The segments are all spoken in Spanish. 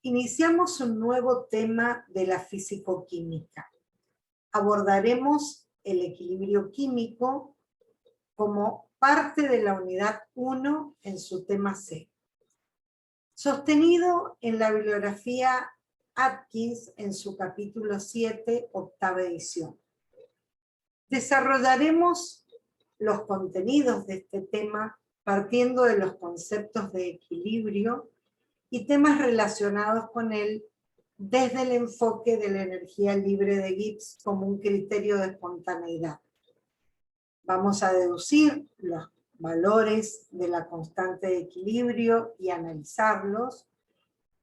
Iniciamos un nuevo tema de la fisicoquímica. Abordaremos el equilibrio químico como parte de la unidad 1 en su tema C. Sostenido en la bibliografía Atkins en su capítulo 7, octava edición. Desarrollaremos los contenidos de este tema partiendo de los conceptos de equilibrio y temas relacionados con él desde el enfoque de la energía libre de Gibbs como un criterio de espontaneidad. Vamos a deducir los valores de la constante de equilibrio y analizarlos.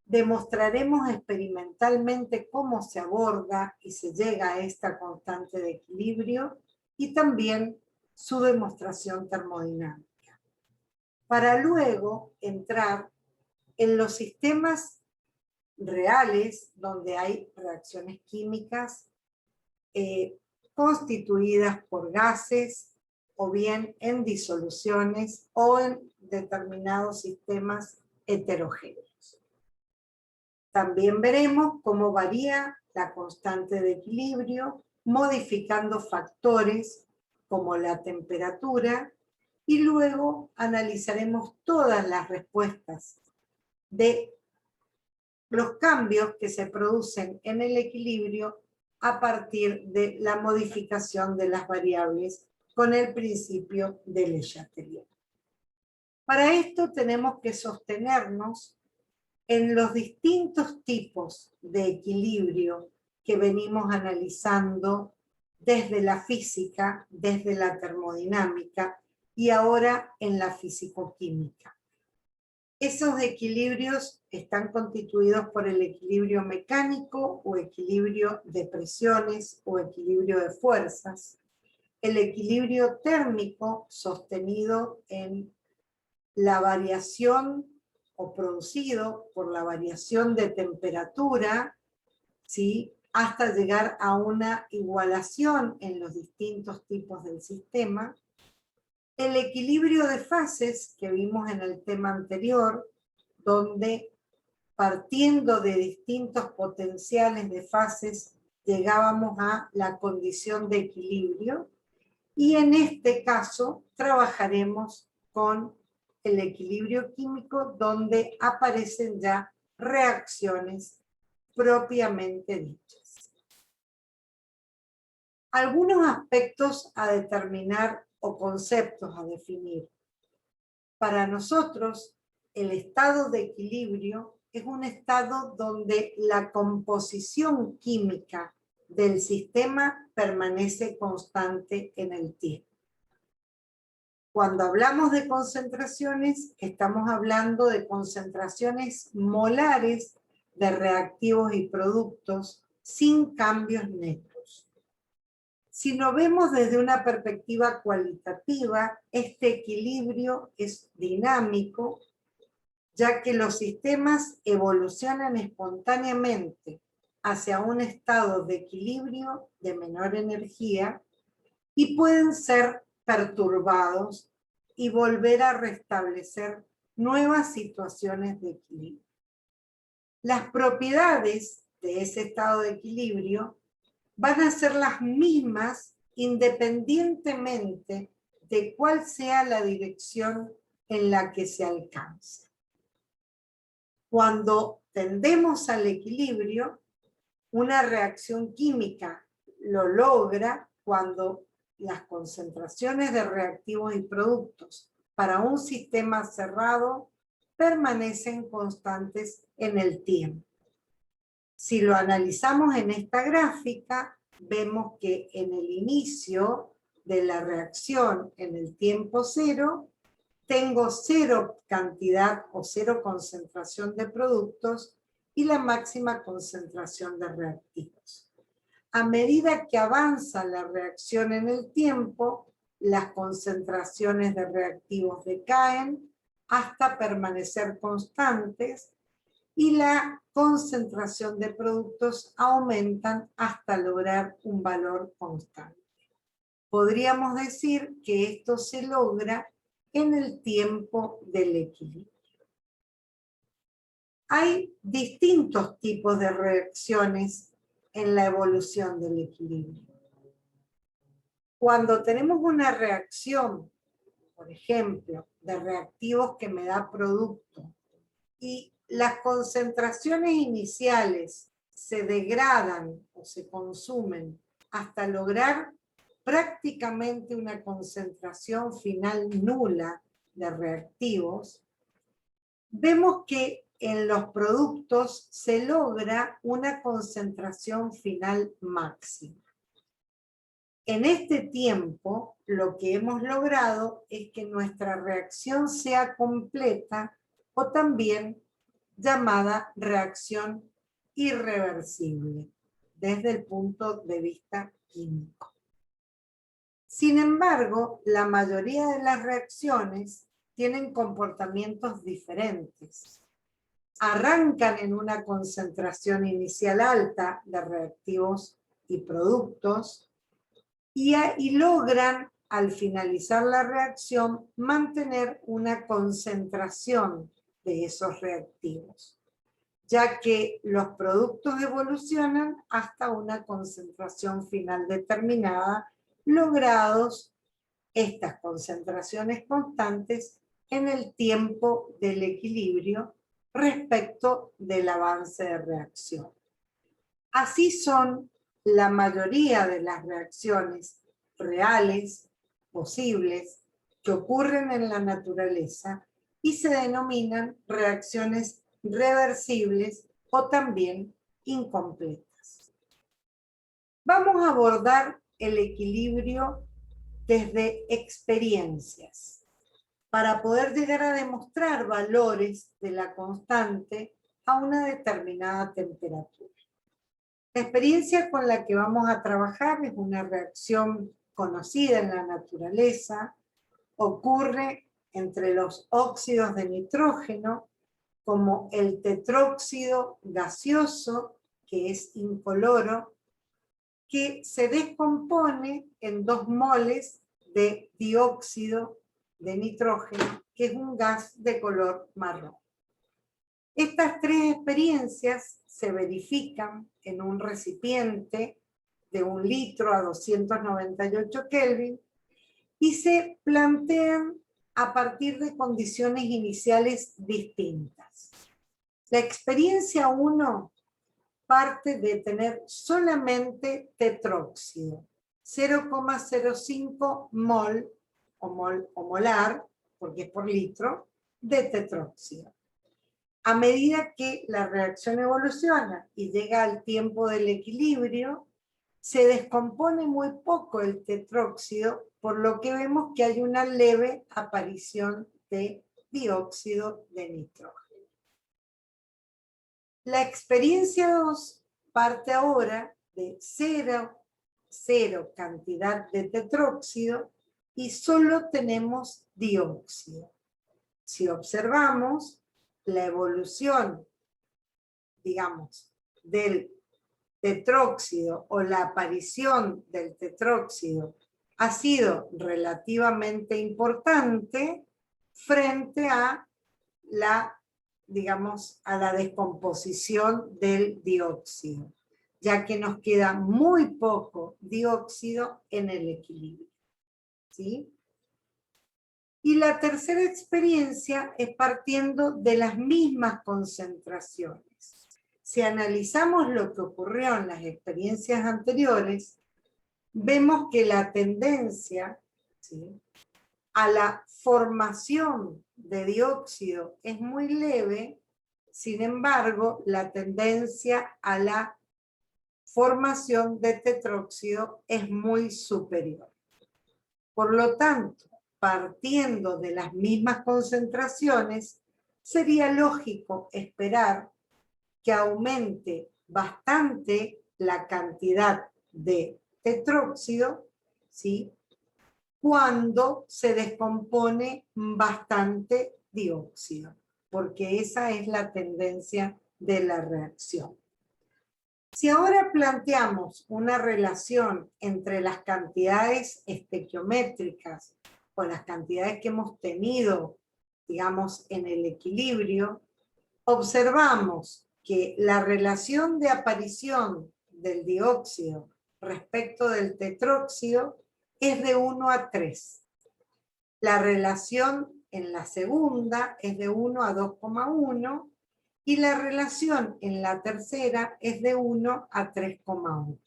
Demostraremos experimentalmente cómo se aborda y se llega a esta constante de equilibrio y también su demostración termodinámica. Para luego entrar en los sistemas reales donde hay reacciones químicas constituidas por gases o bien en disoluciones o en determinados sistemas heterogéneos. También veremos cómo varía la constante de equilibrio modificando factores como la temperatura y luego analizaremos todas las respuestas de los cambios que se producen en el equilibrio a partir de la modificación de las variables con el principio de Le Chatelier. Para esto tenemos que sostenernos en los distintos tipos de equilibrio que venimos analizando desde la física, desde la termodinámica y ahora en la fisicoquímica. Esos equilibrios están constituidos por el equilibrio mecánico o equilibrio de presiones o equilibrio de fuerzas, el equilibrio térmico sostenido en la variación o producido por la variación de temperatura, ¿sí?, hasta llegar a una igualación en los distintos tipos del sistema. El equilibrio de fases que vimos en el tema anterior, donde partiendo de distintos potenciales de fases llegábamos a la condición de equilibrio, y en este caso trabajaremos con el equilibrio químico donde aparecen ya reacciones propiamente dichas. Algunos aspectos a determinar o conceptos a definir. Para nosotros, el estado de equilibrio es un estado donde la composición química del sistema permanece constante en el tiempo. Cuando hablamos de concentraciones, estamos hablando de concentraciones molares de reactivos y productos sin cambios netos. Si lo vemos desde una perspectiva cualitativa, este equilibrio es dinámico, ya que los sistemas evolucionan espontáneamente hacia un estado de equilibrio de menor energía y pueden ser perturbados y volver a restablecer nuevas situaciones de equilibrio. Las propiedades de ese estado de equilibrio van a ser las mismas independientemente de cuál sea la dirección en la que se alcance. Cuando tendemos al equilibrio, una reacción química lo logra cuando las concentraciones de reactivos y productos para un sistema cerrado permanecen constantes en el tiempo. Si lo analizamos en esta gráfica, vemos que en el inicio de la reacción en el tiempo cero, tengo cero cantidad o cero concentración de productos y la máxima concentración de reactivos. A medida que avanza la reacción en el tiempo, las concentraciones de reactivos decaen hasta permanecer constantes y la concentración de productos aumentan hasta lograr un valor constante. Podríamos decir que esto se logra en el tiempo del equilibrio. Hay distintos tipos de reacciones en la evolución del equilibrio. Cuando tenemos una reacción, por ejemplo, de reactivos que me da producto, y las concentraciones iniciales se degradan o se consumen hasta lograr prácticamente una concentración final nula de reactivos, vemos que en los productos se logra una concentración final máxima. En este tiempo, lo que hemos logrado es que nuestra reacción sea completa o también llamada reacción irreversible desde el punto de vista químico. Sin embargo, la mayoría de las reacciones tienen comportamientos diferentes. Arrancan en una concentración inicial alta de reactivos y productos y logran, al finalizar la reacción, mantener una concentración de esos reactivos, ya que los productos evolucionan hasta una concentración final determinada, logrados estas concentraciones constantes en el tiempo del equilibrio respecto del avance de reacción. Así son la mayoría de las reacciones reales, posibles, que ocurren en la naturaleza y se denominan reacciones reversibles o también incompletas. Vamos a abordar el equilibrio desde experiencias para poder llegar a demostrar valores de la constante a una determinada temperatura. La experiencia con la que vamos a trabajar es una reacción conocida en la naturaleza, ocurre entre los óxidos de nitrógeno, como el tetróxido gaseoso, que es incoloro, que se descompone en 2 moles de dióxido de nitrógeno, que es un gas de color marrón. Estas 3 experiencias se verifican en un recipiente de 1 litro a 298 Kelvin y se plantean a partir de condiciones iniciales distintas. La experiencia 1 parte de tener solamente tetróxido, 0,05 mol o molar, porque es por litro, de tetróxido. A medida que la reacción evoluciona y llega al tiempo del equilibrio, se descompone muy poco el tetróxido, por lo que vemos que hay una leve aparición de dióxido de nitrógeno. La experiencia 2 parte ahora de cero cantidad de tetróxido y solo tenemos dióxido. Si observamos, la evolución, digamos, del tetróxido o la aparición del tetróxido ha sido relativamente importante frente a la, digamos, a la descomposición del dióxido, ya que nos queda muy poco dióxido en el equilibrio. ¿Sí? Y la tercera experiencia es partiendo de las mismas concentraciones. Si analizamos lo que ocurrió en las experiencias anteriores, vemos que la tendencia, ¿sí?, a la formación de dióxido es muy leve, sin embargo, la tendencia a la formación de tetróxido es muy superior. Por lo tanto, partiendo de las mismas concentraciones, sería lógico esperar que aumente bastante la cantidad de tetróxido, ¿sí?, cuando se descompone bastante dióxido, porque esa es la tendencia de la reacción. Si ahora planteamos una relación entre las cantidades estequiométricas o las cantidades que hemos tenido, digamos, en el equilibrio, observamos que la relación de aparición del dióxido respecto del tetróxido es de 1 a 3. La relación en la segunda es de 1 a 2,1 y la relación en la tercera es de 1 a 3,8.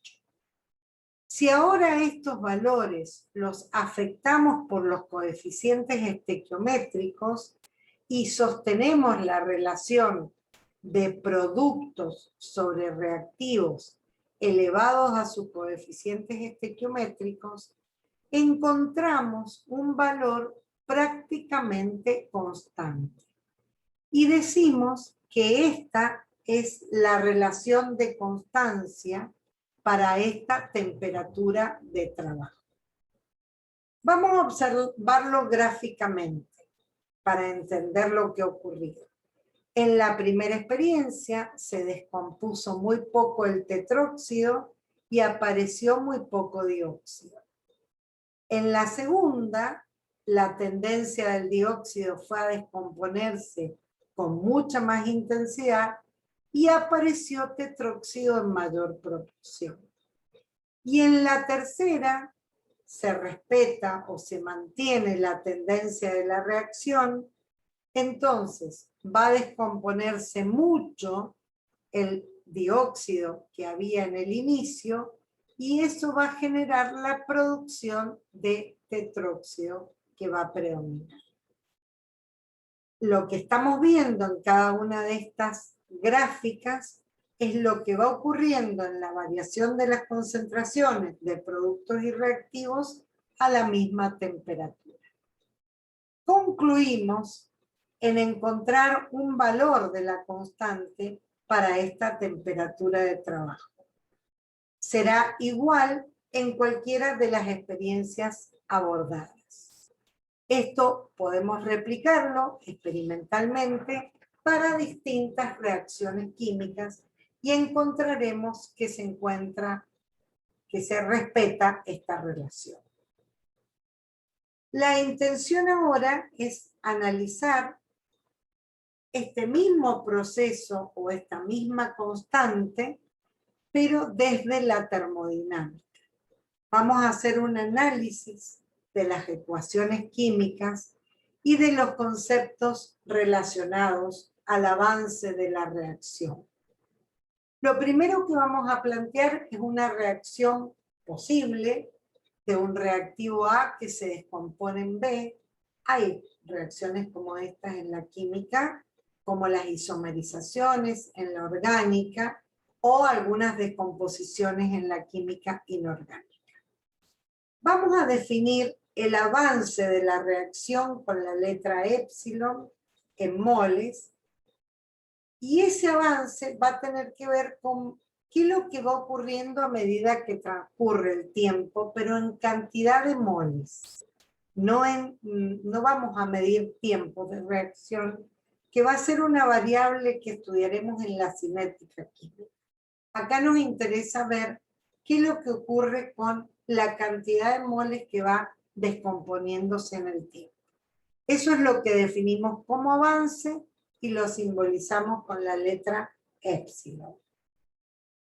Si ahora estos valores los afectamos por los coeficientes estequiométricos y sostenemos la relación de productos sobre reactivos elevados a sus coeficientes estequiométricos, encontramos un valor prácticamente constante. Y decimos que esta es la relación de constancia para esta temperatura de trabajo. Vamos a observarlo gráficamente para entender lo que ocurrió. En la primera experiencia se descompuso muy poco el tetróxido y apareció muy poco dióxido. En la segunda, la tendencia del dióxido fue a descomponerse con mucha más intensidad y apareció tetróxido en mayor proporción. Y en la tercera se respeta o se mantiene la tendencia de la reacción, entonces va a descomponerse mucho el dióxido que había en el inicio y eso va a generar la producción de tetróxido que va a predominar. Lo que estamos viendo en cada una de estas gráficas es lo que va ocurriendo en la variación de las concentraciones de productos y reactivos a la misma temperatura. Concluimos en encontrar un valor de la constante para esta temperatura de trabajo. Será igual en cualquiera de las experiencias abordadas. Esto podemos replicarlo experimentalmente para distintas reacciones químicas y encontraremos que se respeta esta relación. La intención ahora es analizar este mismo proceso o esta misma constante, pero desde la termodinámica. Vamos a hacer un análisis de las ecuaciones químicas y de los conceptos relacionados al avance de la reacción. Lo primero que vamos a plantear es una reacción posible de un reactivo A que se descompone en B. Hay reacciones como estas en la química, como las isomerizaciones en la orgánica o algunas descomposiciones en la química inorgánica. Vamos a definir el avance de la reacción con la letra epsilon en moles, y ese avance va a tener que ver con qué es lo que va ocurriendo a medida que transcurre el tiempo, pero en cantidad de moles. No vamos a medir tiempo de reacción, que va a ser una variable que estudiaremos en la cinética química. Acá nos interesa ver qué es lo que ocurre con la cantidad de moles que va descomponiéndose en el tiempo. Eso es lo que definimos como avance y lo simbolizamos con la letra epsilon.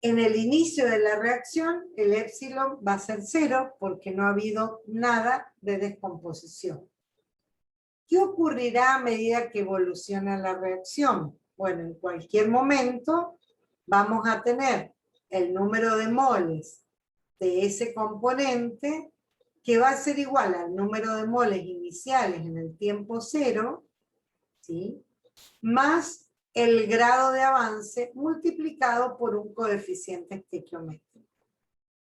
En el inicio de la reacción, el epsilon va a ser 0 porque no ha habido nada de descomposición. ¿Qué ocurrirá a medida que evoluciona la reacción? Bueno, en cualquier momento vamos a tener el número de moles de ese componente que va a ser igual al número de moles iniciales en el tiempo 0, ¿sí?, más el grado de avance multiplicado por un coeficiente estequiométrico,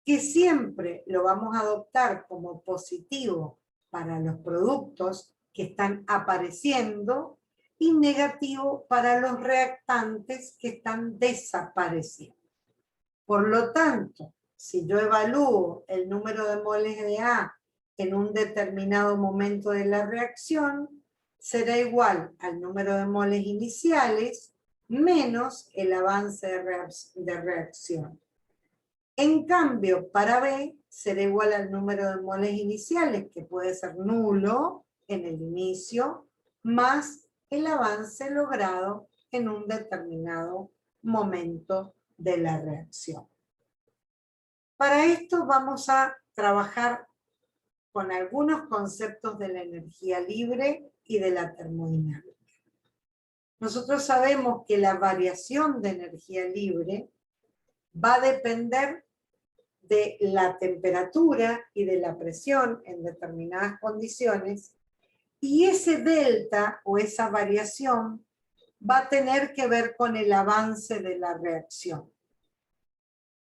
que siempre lo vamos a adoptar como positivo para los productos que están apareciendo y negativo para los reactantes que están desapareciendo. Por lo tanto, si yo evalúo el número de moles de A en un determinado momento de la reacción, será igual al número de moles iniciales menos el avance de reacción. En cambio, para B será igual al número de moles iniciales, que puede ser nulo en el inicio, más el avance logrado en un determinado momento de la reacción. Para esto vamos a trabajar con algunos conceptos de la energía libre y de la termodinámica. Nosotros sabemos que la variación de energía libre va a depender de la temperatura y de la presión en determinadas condiciones, y ese delta o esa variación va a tener que ver con el avance de la reacción.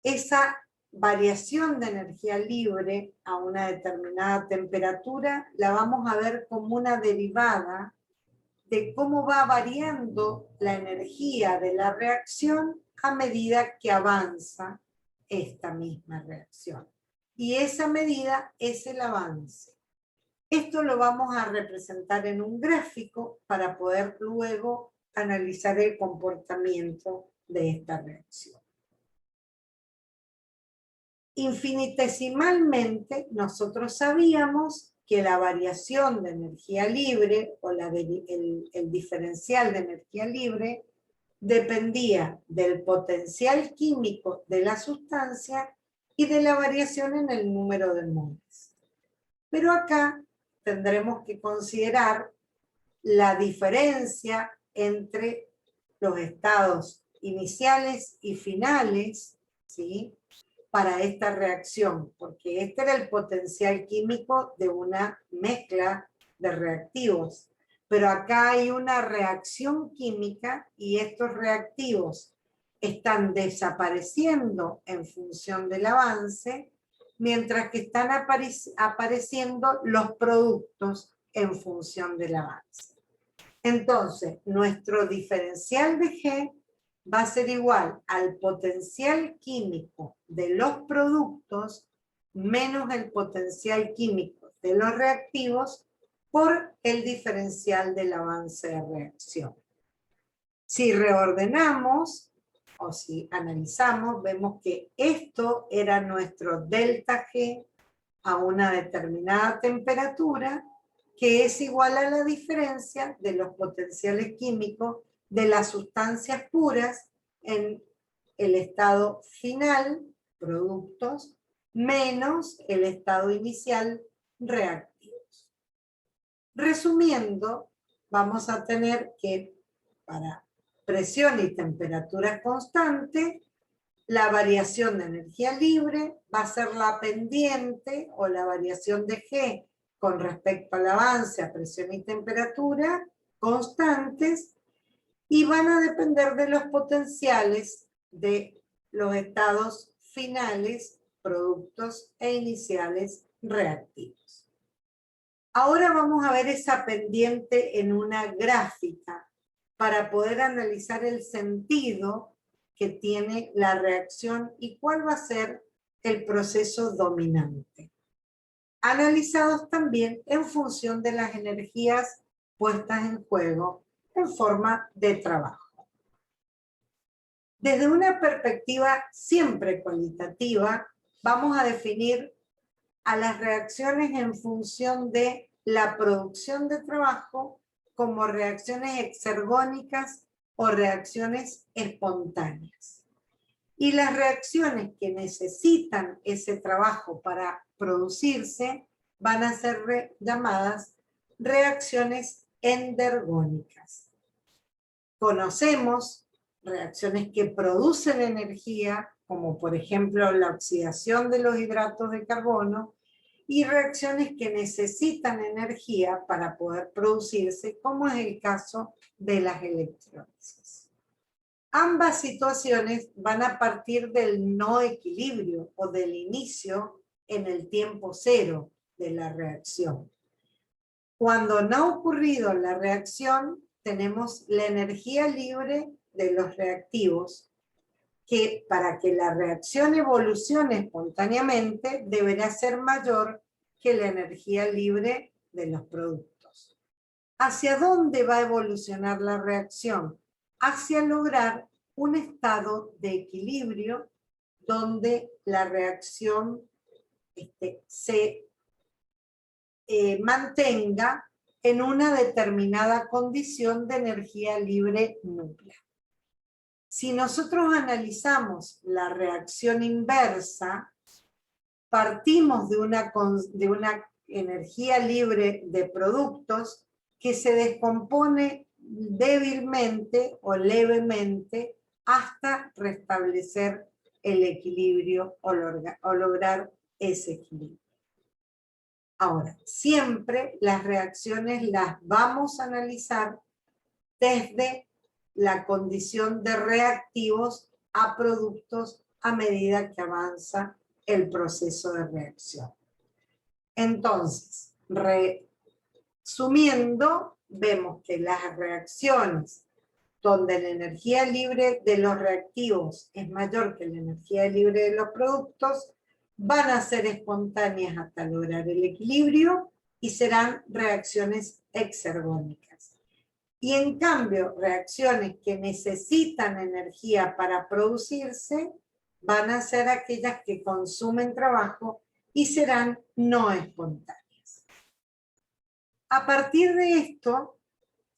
Esa variación de energía libre a una determinada temperatura la vamos a ver como una derivada de cómo va variando la energía de la reacción a medida que avanza esta misma reacción. Y esa medida es el avance. Esto lo vamos a representar en un gráfico para poder luego analizar el comportamiento de esta reacción. Infinitesimalmente, nosotros sabíamos que la variación de energía libre o el diferencial de energía libre dependía del potencial químico de la sustancia y de la variación en el número de moles. Pero acá tendremos que considerar la diferencia entre los estados iniciales y finales, ¿sí?, para esta reacción, porque este era el potencial químico de una mezcla de reactivos. Pero acá hay una reacción química y estos reactivos están desapareciendo en función del avance, mientras que están apareciendo los productos en función del avance. Entonces, nuestro diferencial de G va a ser igual al potencial químico de los productos menos el potencial químico de los reactivos por el diferencial del avance de reacción. Si reordenamos o si analizamos, vemos que esto era nuestro delta G a una determinada temperatura, que es igual a la diferencia de los potenciales químicos de las sustancias puras en el estado final, productos, menos el estado inicial, reactivos. Resumiendo, vamos a tener que para presión y temperatura constante, la variación de energía libre va a ser la pendiente o la variación de G con respecto al avance a presión y temperatura constantes, y van a depender de los potenciales de los estados finales, productos e iniciales reactivos. Ahora vamos a ver esa pendiente en una gráfica para poder analizar el sentido que tiene la reacción y cuál va a ser el proceso dominante. Analizados también en función de las energías puestas en juego en forma de trabajo. Desde una perspectiva siempre cualitativa, vamos a definir a las reacciones en función de la producción de trabajo como reacciones exergónicas o reacciones espontáneas. Y las reacciones que necesitan ese trabajo para producirse van a ser llamadas reacciones endergónicas. Conocemos reacciones que producen energía, como por ejemplo la oxidación de los hidratos de carbono, y reacciones que necesitan energía para poder producirse, como es el caso de las electrólisis. Ambas situaciones van a partir del no equilibrio o del inicio en el tiempo cero de la reacción. Cuando no ha ocurrido la reacción, tenemos la energía libre de los reactivos, que para que la reacción evolucione espontáneamente deberá ser mayor que la energía libre de los productos. ¿Hacia dónde va a evolucionar la reacción? Hacia lograr un estado de equilibrio donde la reacción se mantenga en una determinada condición de energía libre nula. Si nosotros analizamos la reacción inversa, partimos de una energía libre de productos que se descompone débilmente o levemente hasta restablecer el equilibrio o lograr ese equilibrio. Ahora, siempre las reacciones las vamos a analizar desde la condición de reactivos a productos a medida que avanza el proceso de reacción. Entonces, resumiendo, vemos que las reacciones donde la energía libre de los reactivos es mayor que la energía libre de los productos, van a ser espontáneas hasta lograr el equilibrio y serán reacciones exergónicas. Y en cambio, reacciones que necesitan energía para producirse van a ser aquellas que consumen trabajo y serán no espontáneas. A partir de esto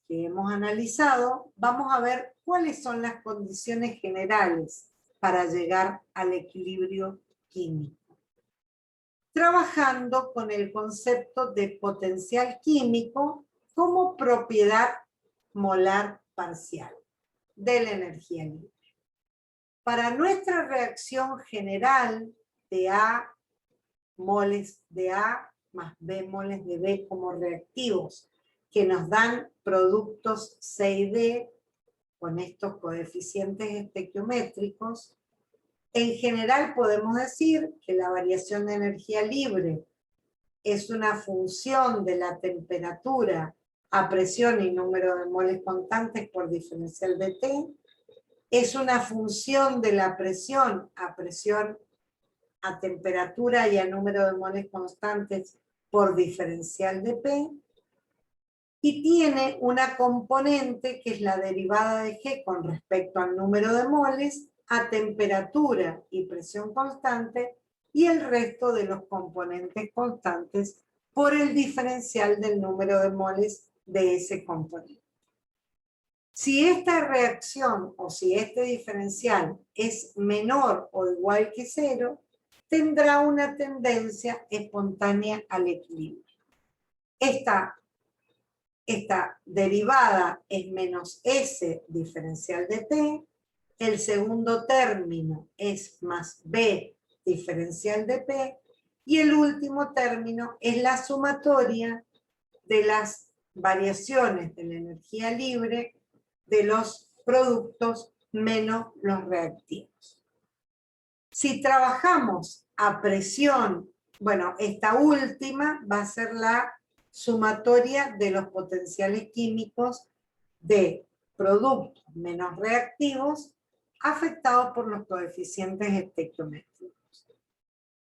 que hemos analizado, vamos a ver cuáles son las condiciones generales para llegar al equilibrio químico. Trabajando con el concepto de potencial químico como propiedad molar parcial de la energía libre. Para nuestra reacción general de A moles de A más B moles de B como reactivos, que nos dan productos C y D con estos coeficientes estequiométricos, en general podemos decir que la variación de energía libre es una función de la temperatura a presión y número de moles constantes por diferencial de T, es una función de la presión a temperatura y a número de moles constantes por diferencial de P, y tiene una componente que es la derivada de G con respecto al número de moles a temperatura y presión constante, y el resto de los componentes constantes por el diferencial del número de moles de ese componente. Si esta reacción o si este diferencial es menor o igual que 0, tendrá una tendencia espontánea al equilibrio. Esta derivada es menos S diferencial de T, el segundo término es más B diferencial de P, y el último término es la sumatoria de las variaciones de la energía libre de los productos menos los reactivos. Si trabajamos a presión, bueno, esta última va a ser la sumatoria de los potenciales químicos de productos menos reactivos afectados por los coeficientes estequiométricos.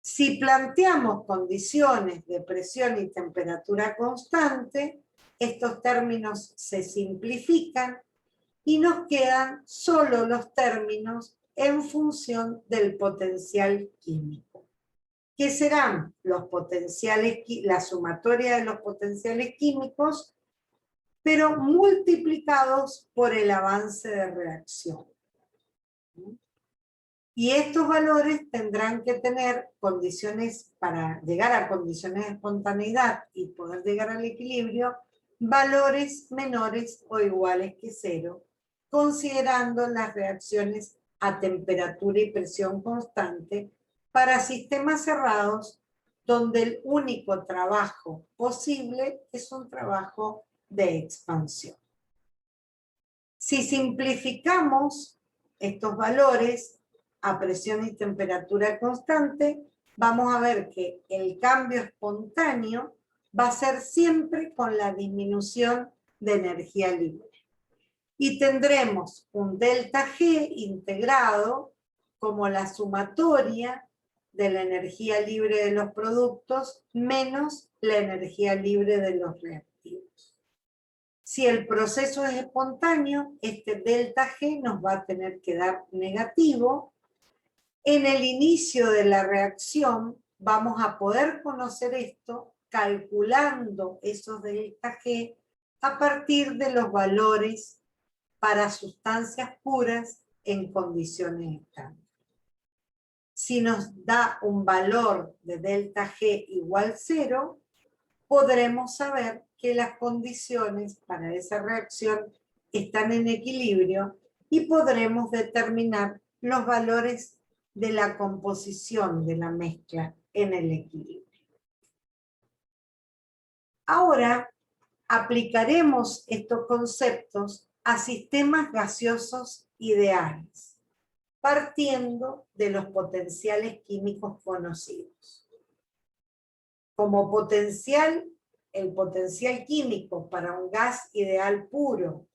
Si planteamos condiciones de presión y temperatura constante, estos términos se simplifican y nos quedan solo los términos en función del potencial químico, que serán los potenciales, la sumatoria de los potenciales químicos, pero multiplicados por el avance de reacción. Y estos valores tendrán que tener condiciones, para llegar a condiciones de espontaneidad y poder llegar al equilibrio, valores menores o iguales que 0, considerando las reacciones a temperatura y presión constante para sistemas cerrados donde el único trabajo posible es un trabajo de expansión. Si simplificamos estos valores a presión y temperatura constante, vamos a ver que el cambio espontáneo va a ser siempre con la disminución de energía libre. Y tendremos un delta G integrado como la sumatoria de la energía libre de los productos menos la energía libre de los reactivos. Si el proceso es espontáneo, este delta G nos va a tener que dar negativo. En el inicio de la reacción vamos a poder conocer esto calculando esos delta G a partir de los valores para sustancias puras en condiciones estándar. Si nos da un valor de delta G igual 0, podremos saber que las condiciones para esa reacción están en equilibrio y podremos determinar los valores de la composición de la mezcla en el equilibrio. Ahora aplicaremos estos conceptos a sistemas gaseosos ideales, partiendo de los potenciales químicos conocidos. Como el potencial químico para un gas ideal puro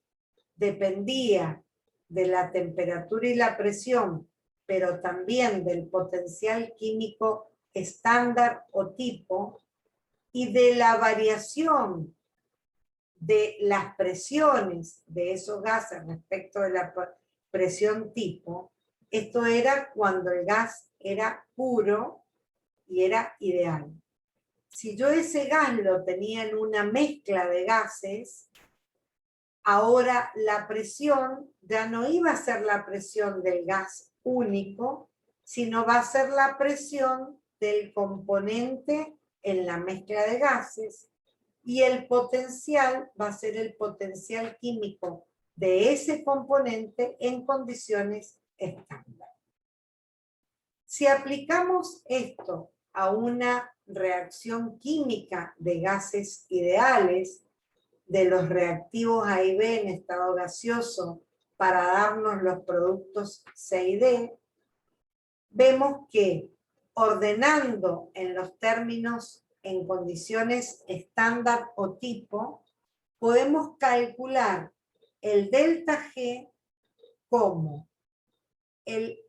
dependía de la temperatura y la presión, pero también del potencial químico estándar o tipo, y de la variación de las presiones de esos gases respecto de la presión tipo. Esto era cuando el gas era puro y era ideal. Si yo ese gas lo tenía en una mezcla de gases, ahora la presión ya no iba a ser la presión del gas único, sino va a ser la presión del componente en la mezcla de gases, y el potencial va a ser el potencial químico de ese componente en condiciones estándar. Si aplicamos esto a una reacción química de gases ideales, de los reactivos A y B en estado gaseoso para darnos los productos C y D, vemos que ordenando en los términos en condiciones estándar o tipo, podemos calcular el delta G como el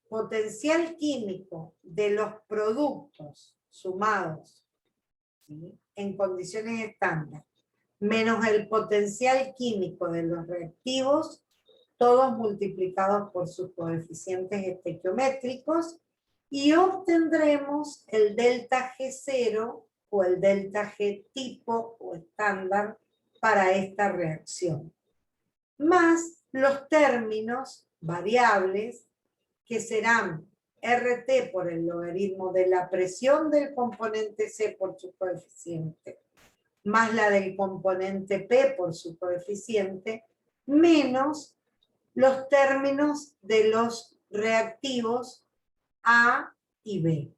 potencial químico de los productos sumados, ¿sí?, en condiciones estándar, menos el potencial químico de los reactivos, todos multiplicados por sus coeficientes estequiométricos, y obtendremos el delta G0 o el delta G tipo o estándar para esta reacción, más los términos variables que serán RT por el logaritmo de la presión del componente C por su coeficiente, más la del componente P por su coeficiente, menos los términos de los reactivos A y B.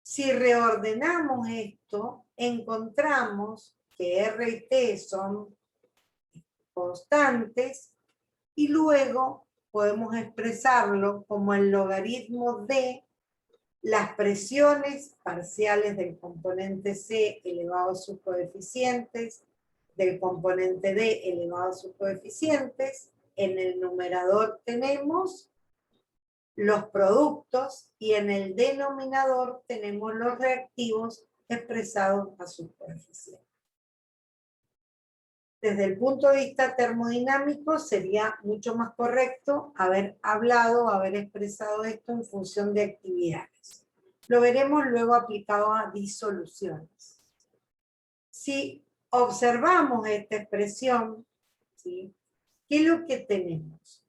Si reordenamos esto, encontramos que R y T son constantes y luego podemos expresarlo como el logaritmo de las presiones parciales del componente C elevado a sus coeficientes, del componente D elevado a sus coeficientes. En el numerador tenemos los productos y en el denominador tenemos los reactivos expresados a sus coeficientes. Desde el punto de vista termodinámico sería mucho más correcto haber hablado, haber expresado esto en función de actividades. Lo veremos luego aplicado a disoluciones. Si observamos esta expresión, ¿sí?, ¿qué es lo que tenemos?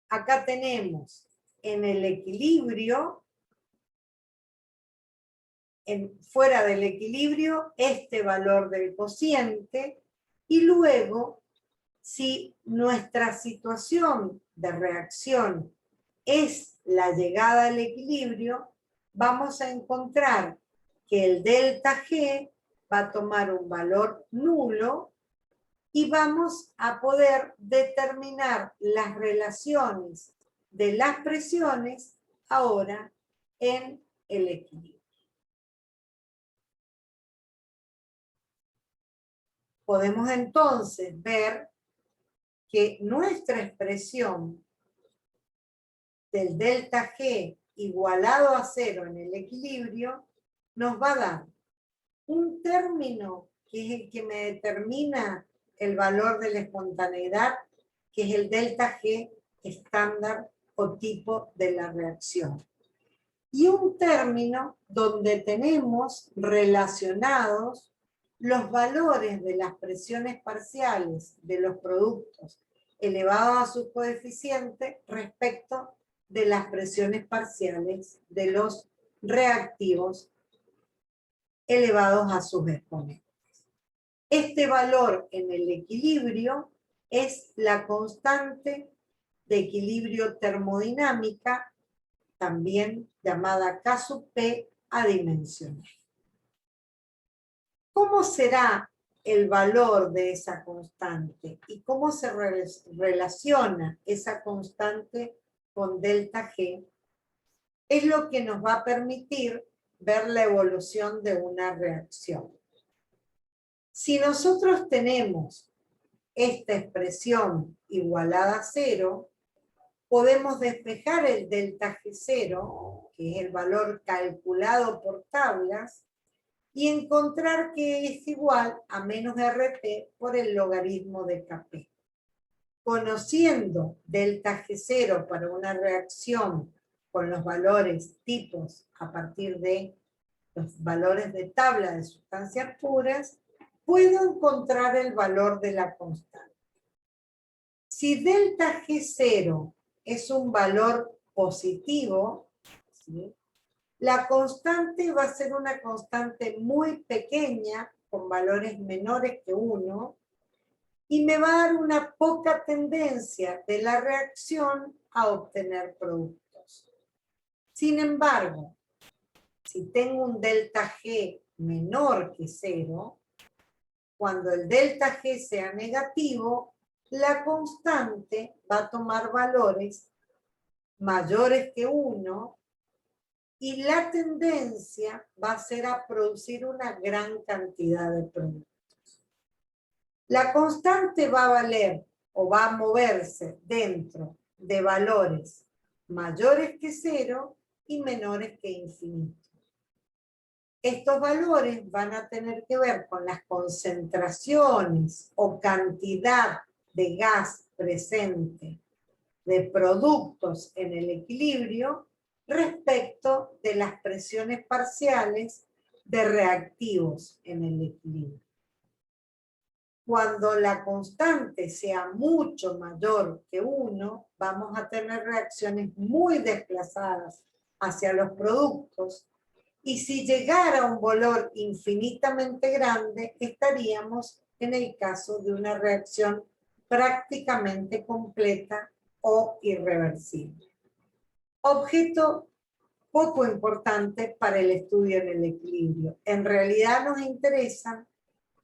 Acá tenemos en el equilibrio, fuera del equilibrio, este valor del cociente, y luego, si nuestra situación de reacción es la llegada al equilibrio, vamos a encontrar que el delta G va a tomar un valor nulo y vamos a poder determinar las relaciones de las presiones ahora en el equilibrio. Podemos entonces ver que nuestra expresión del delta G igualado a 0 en el equilibrio nos va a dar un término que es el que me determina el valor de la espontaneidad, que es el delta G estándar o tipo de la reacción. y un término donde tenemos relacionados los valores de las presiones parciales de los productos elevados a su coeficiente respecto de las presiones parciales de los reactivos elevados a sus exponentes. Este valor en el equilibrio es la constante de equilibrio termodinámica, también llamada K sub P adimensional. ¿Cómo será el valor de esa constante y cómo se relaciona esa constante con delta G? Es lo que nos va a permitir ver la evolución de una reacción. Si nosotros tenemos esta expresión igualada a 0, podemos despejar el delta G0, que es el valor calculado por tablas, y encontrar que es igual a menos RT por el logaritmo de Kp. Conociendo delta G0 para una reacción con los valores tipos a partir de los valores de tabla de sustancias puras, puedo encontrar el valor de la constante. Si delta G0 es un valor positivo, ¿sí?, la constante va a ser una constante muy pequeña, con valores menores que 1, y me va a dar una poca tendencia de la reacción a obtener productos. Sin embargo, si tengo un delta G menor que 0, cuando el delta G sea negativo, la constante va a tomar valores mayores que 1 y la tendencia va a ser a producir una gran cantidad de productos. La constante va a valer o va a moverse dentro de valores mayores que 0 y menores que infinito. Estos valores van a tener que ver con las concentraciones o cantidad de gas presente de productos en el equilibrio respecto de las presiones parciales de reactivos en el equilibrio. Cuando la constante sea mucho mayor que 1, vamos a tener reacciones muy desplazadas hacia los productos, y si llegara a un valor infinitamente grande, estaríamos en el caso de una reacción prácticamente completa o irreversible. Objeto poco importante para el estudio en el equilibrio. En realidad nos interesan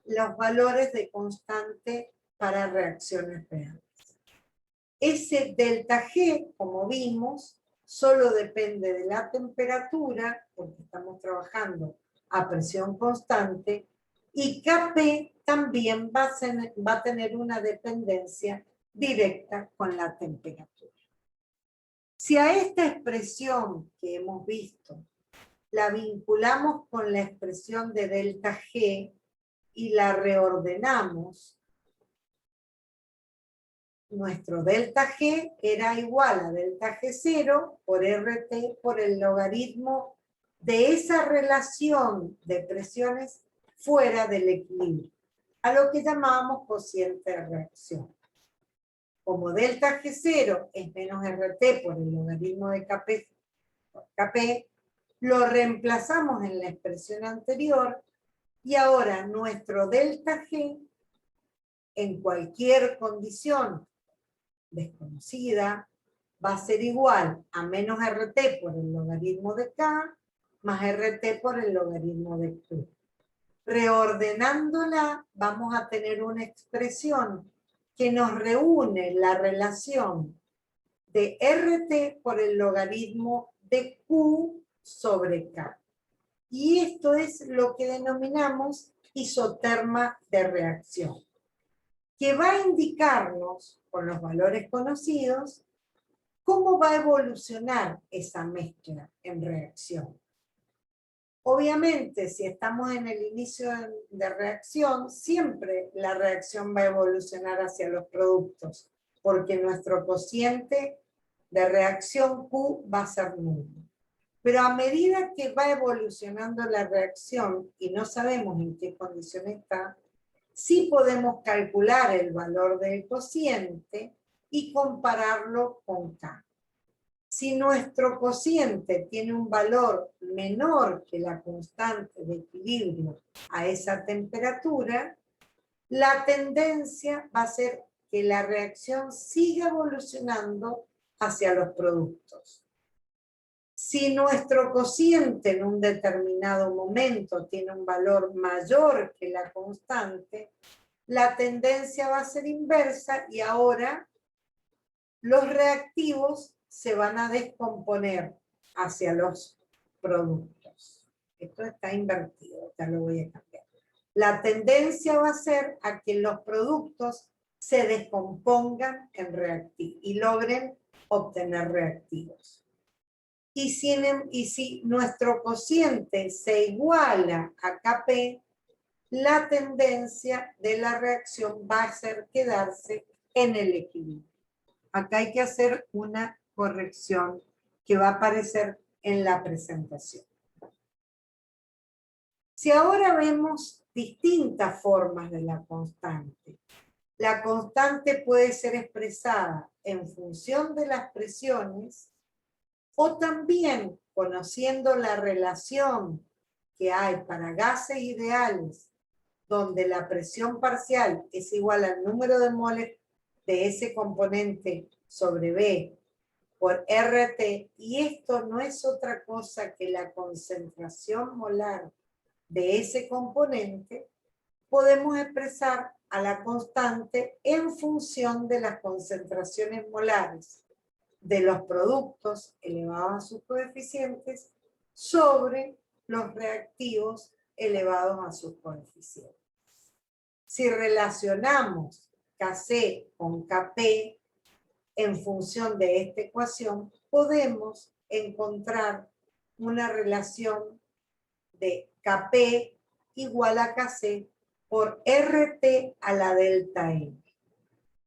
los valores de constante para reacciones reales. Ese delta G, como vimos, solo depende de la temperatura, porque estamos trabajando a presión constante, y Kp también va a tener una dependencia directa con la temperatura. Si a esta expresión que hemos visto la vinculamos con la expresión de delta G y la reordenamos, nuestro delta G era igual a delta G0 por RT por el logaritmo de esa relación de presiones fuera del equilibrio, a lo que llamábamos cociente de reacción. Como delta G0 es menos RT por el logaritmo de Kp, lo reemplazamos en la expresión anterior y ahora nuestro delta G en cualquier condición desconocida va a ser igual a menos RT por el logaritmo de K más RT por el logaritmo de Q. Reordenándola vamos a tener una expresión que nos reúne la relación de RT por el logaritmo de Q sobre K. Y esto es lo que denominamos isoterma de reacción, que va a indicarnos, con los valores conocidos, cómo va a evolucionar esa mezcla en reacción. Obviamente, si estamos en el inicio de reacción, siempre la reacción va a evolucionar hacia los productos, porque nuestro cociente de reacción Q va a ser nulo. Pero a medida que va evolucionando la reacción y no sabemos en qué condición está, sí podemos calcular el valor del cociente y compararlo con K. Si nuestro cociente tiene un valor menor que la constante de equilibrio a esa temperatura, la tendencia va a ser que la reacción siga evolucionando hacia los productos. Si nuestro cociente en un determinado momento tiene un valor mayor que la constante, la tendencia va a ser inversa y ahora los reactivos se van a descomponer hacia los productos. Esto está invertido, ya lo voy a cambiar. La tendencia va a ser a que los productos se descompongan en reactivos y logren obtener reactivos. Y si nuestro cociente se iguala a Kp, la tendencia de la reacción va a ser quedarse en el equilibrio. Acá hay que hacer una corrección que va a aparecer en la presentación. Si ahora vemos distintas formas de la constante puede ser expresada en función de las presiones o también conociendo la relación que hay para gases ideales donde la presión parcial es igual al número de moles de ese componente sobre B por RT, y esto no es otra cosa que la concentración molar de ese componente, podemos expresar a la constante en función de las concentraciones molares de los productos elevados a sus coeficientes sobre los reactivos elevados a sus coeficientes. Si relacionamos Kc con Kp en función de esta ecuación, podemos encontrar una relación de Kp igual a Kc por RT a la delta N.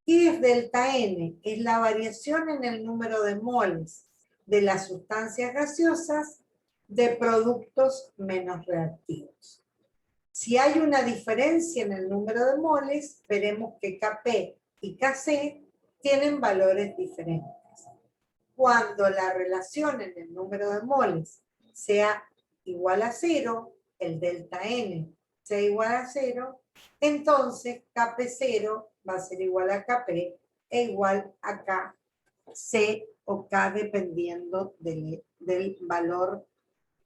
¿Qué es delta N? Es la variación en el número de moles de las sustancias gaseosas de productos menos reactivos. Si hay una diferencia en el número de moles, veremos que Kp y Kc tienen valores diferentes. Cuando la relación en el número de moles sea igual a 0, el delta N sea igual a 0, entonces Kp0 va a ser igual a Kp e igual a Kc o K dependiendo del valor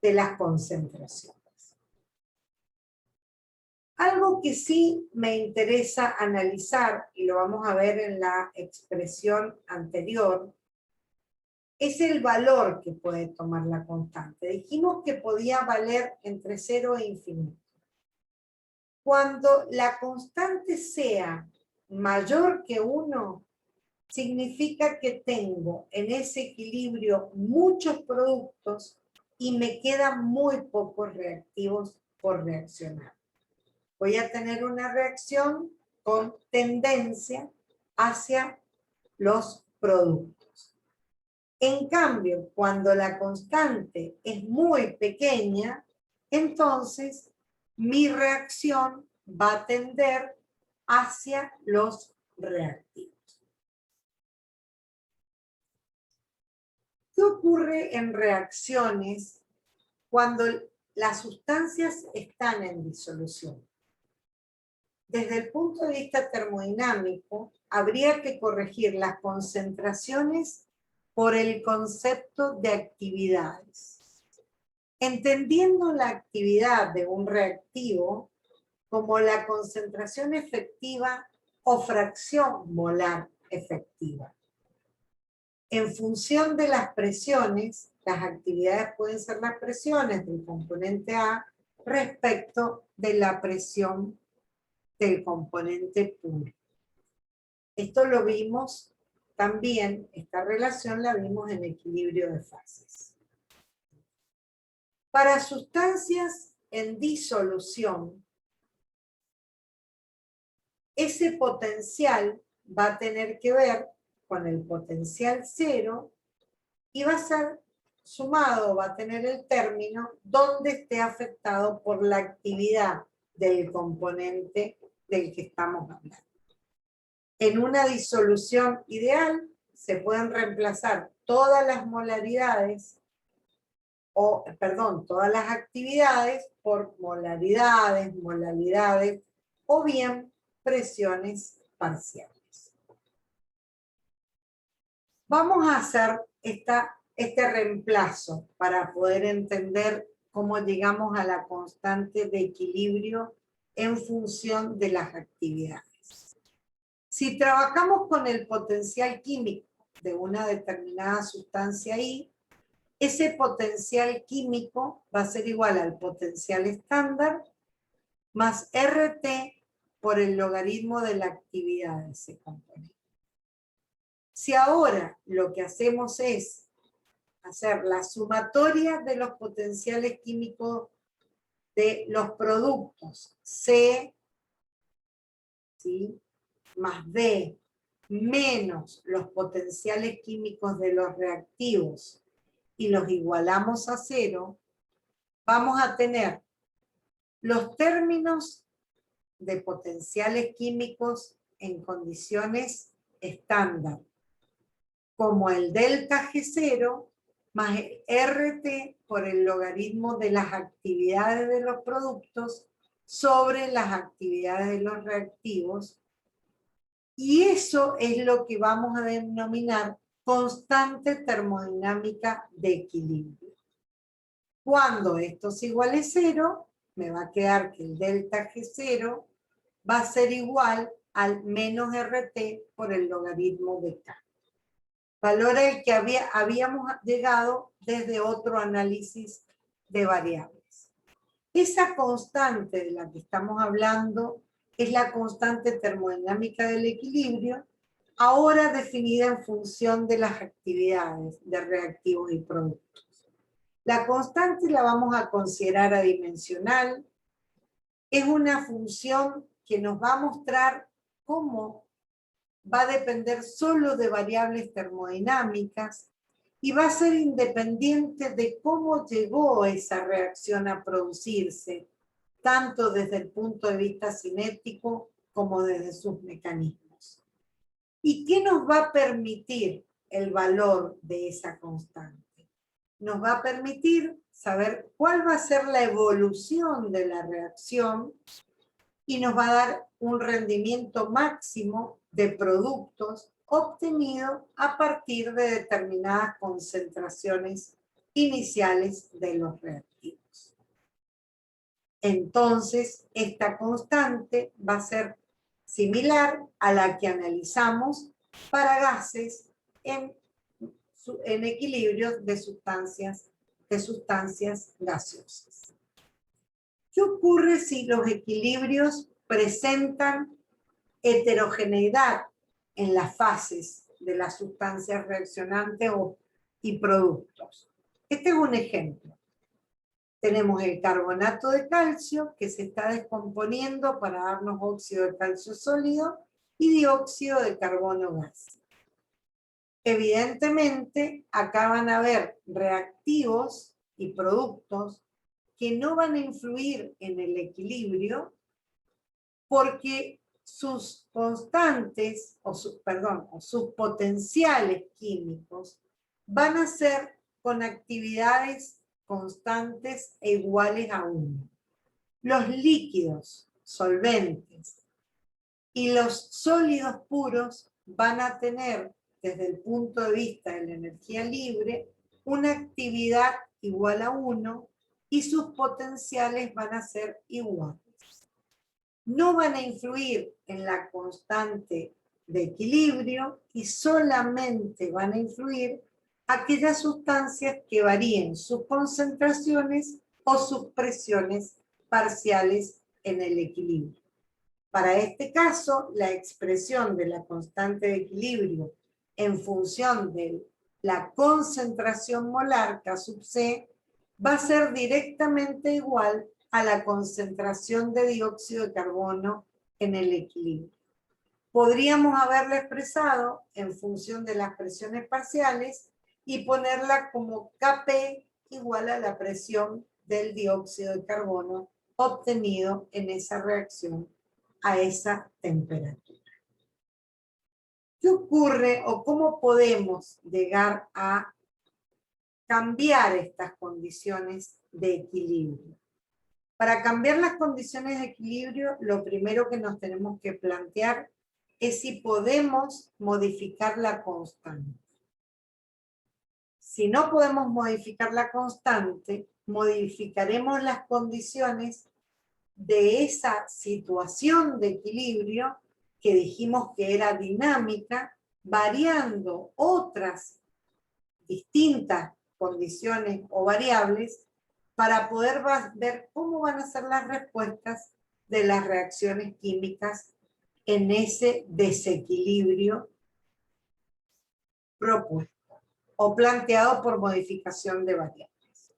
de las concentraciones. Algo que sí me interesa analizar, y lo vamos a ver en la expresión anterior, es el valor que puede tomar la constante. Dijimos que podía valer entre 0 e infinito. Cuando la constante sea mayor que 1, significa que tengo en ese equilibrio muchos productos y me quedan muy pocos reactivos por reaccionar. Voy a tener una reacción con tendencia hacia los productos. En cambio, cuando la constante es muy pequeña, entonces mi reacción va a tender hacia los reactivos. ¿Qué ocurre en reacciones cuando las sustancias están en disolución? Desde el punto de vista termodinámico, habría que corregir las concentraciones por el concepto de actividades. Entendiendo la actividad de un reactivo como la concentración efectiva o fracción molar efectiva. En función de las presiones, las actividades pueden ser las presiones del componente A respecto de la presión del componente puro. Esto lo vimos también, esta relación la vimos en equilibrio de fases. Para sustancias en disolución, ese potencial va a tener que ver con el potencial cero y va a ser sumado va a tener el término donde esté afectado por la actividad del componente del que estamos hablando. En una disolución ideal se pueden reemplazar todas las molaridades, todas las actividades por molaridades, molalidades o bien presiones parciales. Vamos a hacer este reemplazo para poder entender cómo llegamos a la constante de equilibrio en función de las actividades. Si trabajamos con el potencial químico de una determinada sustancia I, ese potencial químico va a ser igual al potencial estándar más RT por el logaritmo de la actividad de ese componente. Si ahora lo que hacemos es hacer la sumatoria de los potenciales químicos de los productos C, ¿sí?, más B, menos los potenciales químicos de los reactivos y los igualamos a 0, vamos a tener los términos de potenciales químicos en condiciones estándar, como el delta G0 más el RT por el logaritmo de las actividades de los productos sobre las actividades de los reactivos, y eso es lo que vamos a denominar constante termodinámica de equilibrio. Cuando esto es igual a 0, me va a quedar que el delta G0 va a ser igual al menos RT por el logaritmo de K. Valor al que habíamos llegado desde otro análisis de variables. Esa constante de la que estamos hablando es la constante termodinámica del equilibrio, ahora definida en función de las actividades de reactivos y productos. La constante la vamos a considerar adimensional. Es una función que nos va a mostrar cómo va a depender solo de variables termodinámicas y va a ser independiente de cómo llegó esa reacción a producirse, tanto desde el punto de vista cinético como desde sus mecanismos. ¿Y qué nos va a permitir el valor de esa constante? Nos va a permitir saber cuál va a ser la evolución de la reacción y nos va a dar un rendimiento máximo de productos obtenido a partir de determinadas concentraciones iniciales de los reactivos. Entonces, esta constante va a ser similar a la que analizamos para gases en equilibrios de sustancias gaseosas. ¿Qué ocurre si los equilibrios presentan heterogeneidad en las fases de las sustancias reaccionantes y productos? Este es un ejemplo. Tenemos el carbonato de calcio que se está descomponiendo para darnos óxido de calcio sólido y dióxido de carbono gas. Evidentemente, acá van a haber reactivos y productos que no van a influir en el equilibrio porque sus constantes, sus potenciales químicos van a ser con actividades constantes e iguales a 1. Los líquidos, solventes, y los sólidos puros van a tener, desde el punto de vista de la energía libre, una actividad igual a 1 y sus potenciales van a ser iguales. No van a influir en la constante de equilibrio y solamente van a influir aquellas sustancias que varíen sus concentraciones o sus presiones parciales en el equilibrio. Para este caso, la expresión de la constante de equilibrio en función de la concentración molar K sub C va a ser directamente igual a la concentración de dióxido de carbono en el equilibrio. Podríamos haberla expresado en función de las presiones parciales, y ponerla como Kp igual a la presión del dióxido de carbono obtenido en esa reacción a esa temperatura. ¿Qué ocurre o cómo podemos llegar a cambiar estas condiciones de equilibrio? Para cambiar las condiciones de equilibrio, lo primero que nos tenemos que plantear es si podemos modificar la constante. Si no podemos modificar la constante, modificaremos las condiciones de esa situación de equilibrio que dijimos que era dinámica, variando otras distintas condiciones o variables para poder ver cómo van a ser las respuestas de las reacciones químicas en ese desequilibrio propuesto o planteado por modificación de variables.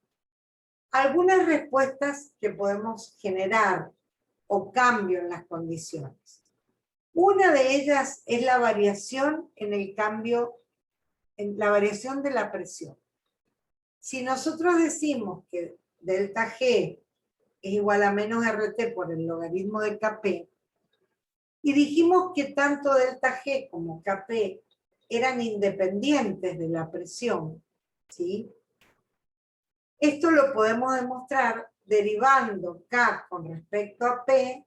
Algunas respuestas que podemos generar o cambio en las condiciones. Una de ellas es la variación en el cambio, en la variación de la presión. Si nosotros decimos que delta G es igual a menos RT por el logaritmo de Kp, y dijimos que tanto delta G como Kp eran independientes de la presión, ¿sí? Esto lo podemos demostrar derivando K con respecto a P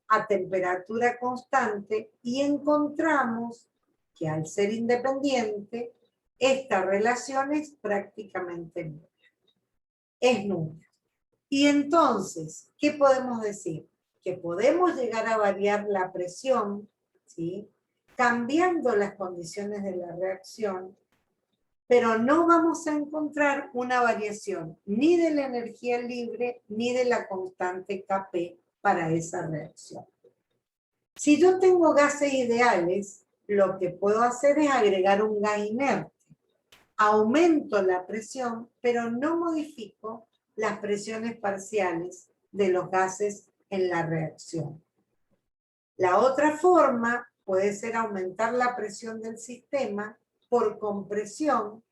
a temperatura constante y encontramos que al ser independiente, esta relación es prácticamente nula. Es nula. Y entonces, ¿qué podemos decir? Que podemos llegar a variar la presión, ¿sí? Cambiando las condiciones de la reacción, pero no vamos a encontrar una variación ni de la energía libre ni de la constante Kp para esa reacción. Si yo tengo gases ideales, lo que puedo hacer es agregar un gas inerte. Aumento la presión, pero no modifico las presiones parciales de los gases en la reacción. La otra forma puede ser aumentar la presión del sistema por compresión,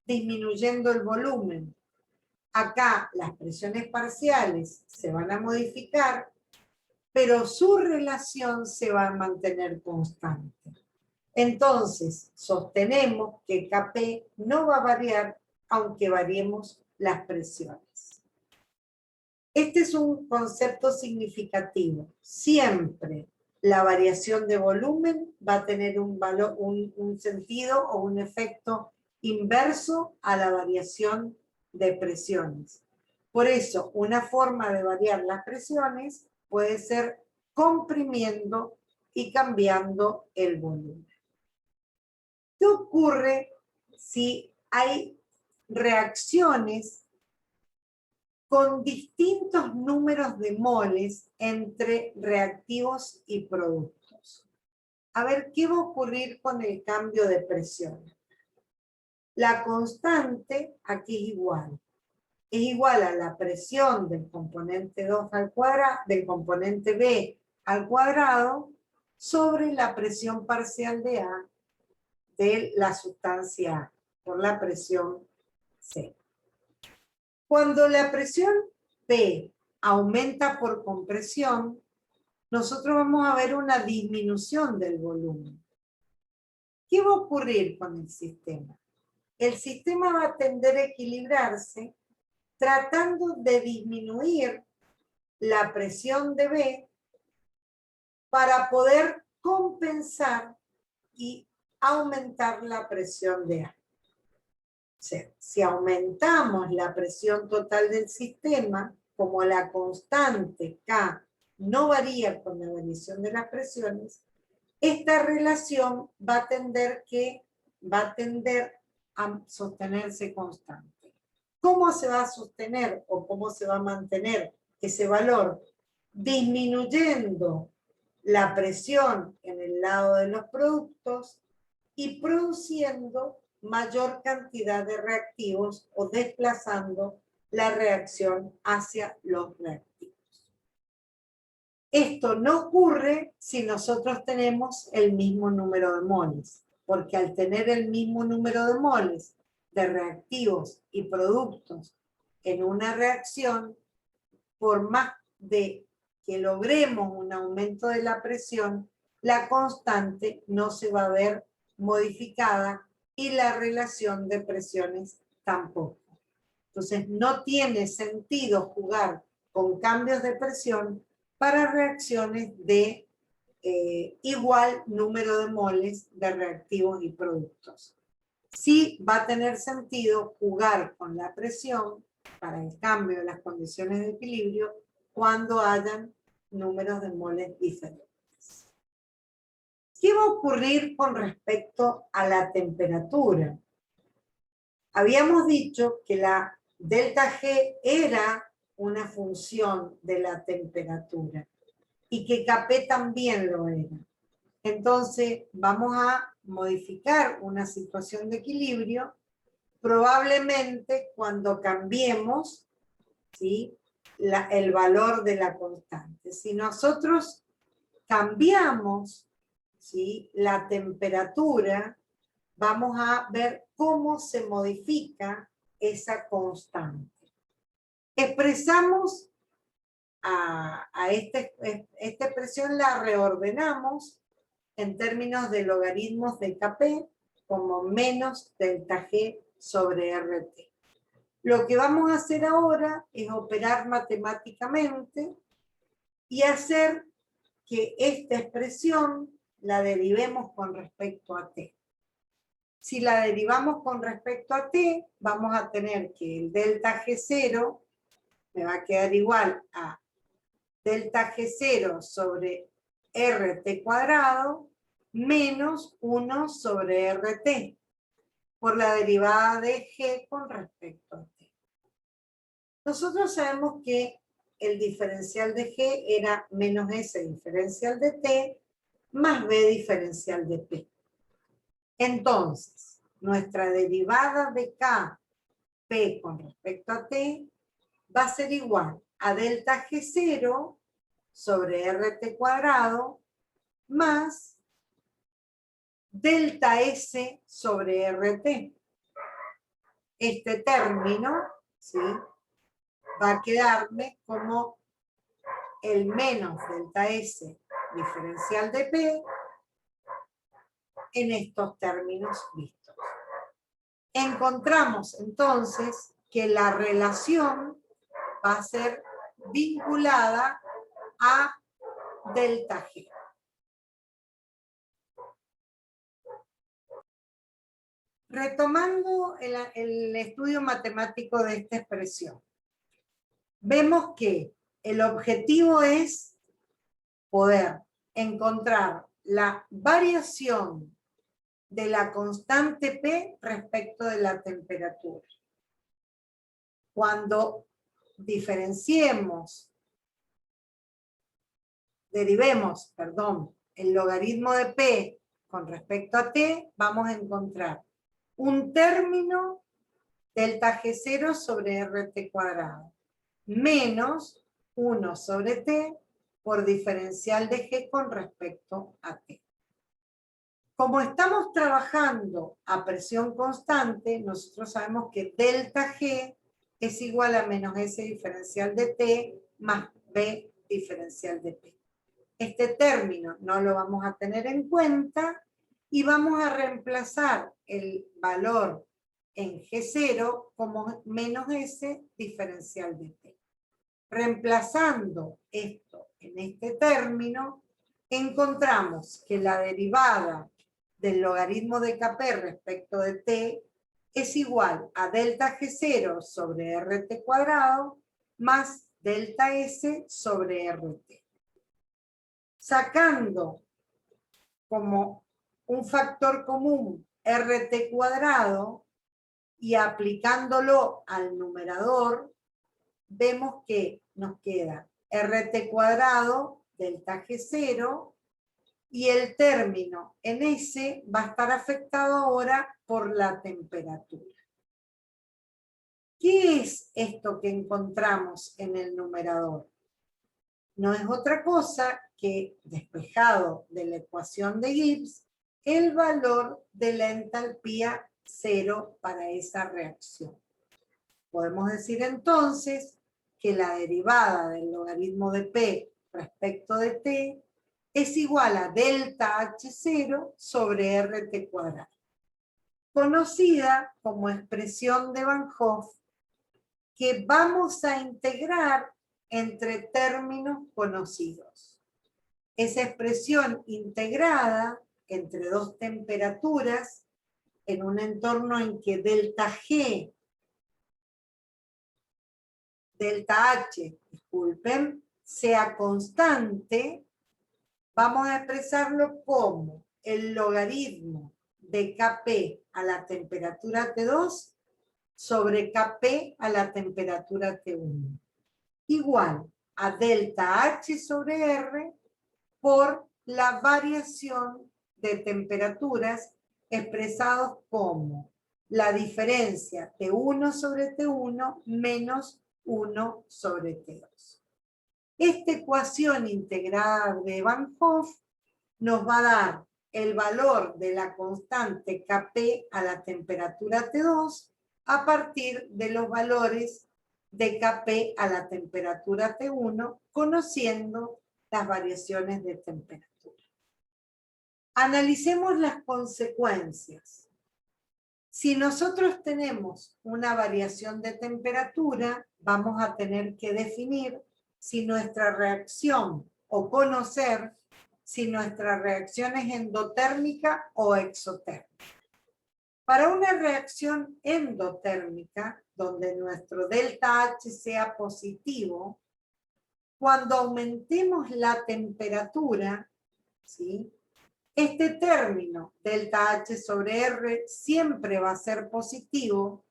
disminuyendo el volumen. Acá las presiones parciales se van a modificar, pero su relación se va a mantener constante. Entonces, sostenemos que Kp no va a variar aunque variemos las presiones. Este es un concepto significativo. Siempre la variación de volumen va a tener un sentido o un efecto inverso a la variación de presiones. Por eso, una forma de variar las presiones puede ser comprimiendo y cambiando el volumen. ¿Qué ocurre si hay reacciones con distintos números de moles entre reactivos y productos? A ver, ¿qué va a ocurrir con el cambio de presión? La constante aquí es igual. Es igual a la presión del componente 2 al cuadrado, del componente B al cuadrado, sobre la presión parcial de A de la sustancia A, por la presión C. Cuando la presión P aumenta por compresión, nosotros vamos a ver una disminución del volumen. ¿Qué va a ocurrir con el sistema? El sistema va a tender a equilibrarse tratando de disminuir la presión de B para poder compensar y aumentar la presión de A. O sea, si aumentamos la presión total del sistema, como la constante K no varía con la variación de las presiones, esta relación va a tender a sostenerse constante. ¿Cómo se va a sostener o cómo se va a mantener ese valor? Disminuyendo la presión en el lado de los productos y produciendo mayor cantidad de reactivos o desplazando la reacción hacia los reactivos. Esto no ocurre si nosotros tenemos el mismo número de moles, porque al tener el mismo número de moles de reactivos y productos en una reacción, por más de que logremos un aumento de la presión, la constante no se va a ver modificada y la relación de presiones tampoco. Entonces, no tiene sentido jugar con cambios de presión para reacciones de igual número de moles de reactivos y productos. Sí va a tener sentido jugar con la presión para el cambio de las condiciones de equilibrio cuando hayan números de moles diferentes. ¿Qué va a ocurrir con respecto a la temperatura? Habíamos dicho que la delta G era una función de la temperatura y que Kp también lo era. Entonces vamos a modificar una situación de equilibrio probablemente cuando cambiemos, ¿sí?, el valor de la constante. Si nosotros cambiamos, ¿sí?, la temperatura, vamos a ver cómo se modifica esa constante. Expresamos esta expresión, la reordenamos en términos de logaritmos de Kp como menos delta G sobre RT. Lo que vamos a hacer ahora es operar matemáticamente y hacer que esta expresión la derivemos con respecto a T. Si la derivamos con respecto a T, vamos a tener que el delta G0 me va a quedar igual a delta G0 sobre RT cuadrado menos 1 sobre RT por la derivada de G con respecto a T. Nosotros sabemos que el diferencial de G era menos S diferencial de T más B diferencial de P. Entonces, nuestra derivada de K, P con respecto a T, va a ser igual a delta G0 sobre RT cuadrado más delta S sobre RT. Este término, ¿sí?, va a quedarme como el menos delta S diferencial de P en estos términos vistos. Encontramos entonces que la relación va a ser vinculada a delta G. Retomando el estudio matemático de esta expresión, vemos que el objetivo es poder encontrar la variación de la constante P respecto de la temperatura. Cuando derivemos, el logaritmo de P con respecto a T, vamos a encontrar un término delta G0 sobre RT cuadrado menos 1 sobre T por diferencial de G con respecto a T. Como estamos trabajando a presión constante, nosotros sabemos que delta G es igual a menos S diferencial de T más B diferencial de P. Este término no lo vamos a tener en cuenta y vamos a reemplazar el valor en G0 como menos S diferencial de T. Reemplazando esto en este término, encontramos que la derivada del logaritmo de Kp respecto de T es igual a delta G0 sobre RT cuadrado más delta S sobre RT. Sacando como un factor común RT cuadrado y aplicándolo al numerador, vemos que nos queda RT cuadrado delta G0 y el término en S va a estar afectado ahora por la temperatura. ¿Qué es esto que encontramos en el numerador? No es otra cosa que, despejado de la ecuación de Gibbs, el valor de la entalpía 0 para esa reacción. Podemos decir entonces que la derivada del logaritmo de P respecto de T es igual a delta H0 sobre RT cuadrado, conocida como expresión de Van Hoff, que vamos a integrar entre términos conocidos. Esa expresión integrada entre dos temperaturas en un entorno en que delta H, disculpen, sea constante, vamos a expresarlo como el logaritmo de Kp a la temperatura T2 sobre Kp a la temperatura T1, igual a delta H sobre R por la variación de temperaturas expresados como la diferencia T1 sobre T1 menos 1 sobre T2. Esta ecuación integrada de Van Hoff nos va a dar el valor de la constante Kp a la temperatura T2 a partir de los valores de Kp a la temperatura T1, conociendo las variaciones de temperatura. Analicemos las consecuencias. Si nosotros tenemos una variación de temperatura, vamos a tener que definir si nuestra reacción, o conocer si nuestra reacción es endotérmica o exotérmica. Para una reacción endotérmica, donde nuestro delta H sea positivo, cuando aumentemos la temperatura, ¿sí?, este término, delta H sobre R, siempre va a ser positivo,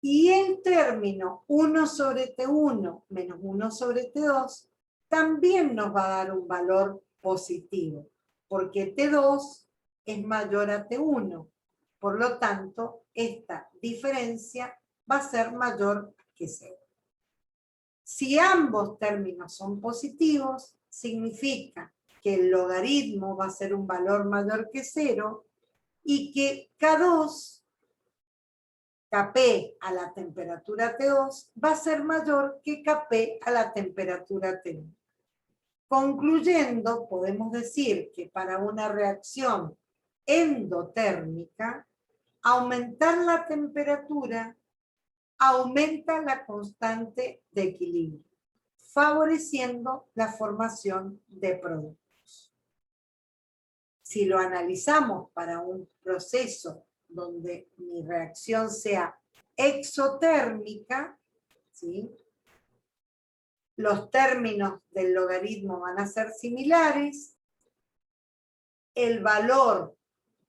y el término 1 sobre T1 menos 1 sobre T2 también nos va a dar un valor positivo, porque T2 es mayor a T1. Por lo tanto, esta diferencia va a ser mayor que 0. Si ambos términos son positivos, significa que el logaritmo va a ser un valor mayor que 0 y que K2, Kp a la temperatura T2, va a ser mayor que Kp a la temperatura T1. Concluyendo, podemos decir que para una reacción endotérmica, aumentar la temperatura aumenta la constante de equilibrio, favoreciendo la formación de productos. Si lo analizamos para un proceso donde mi reacción sea exotérmica, ¿sí?, los términos del logaritmo van a ser similares, el valor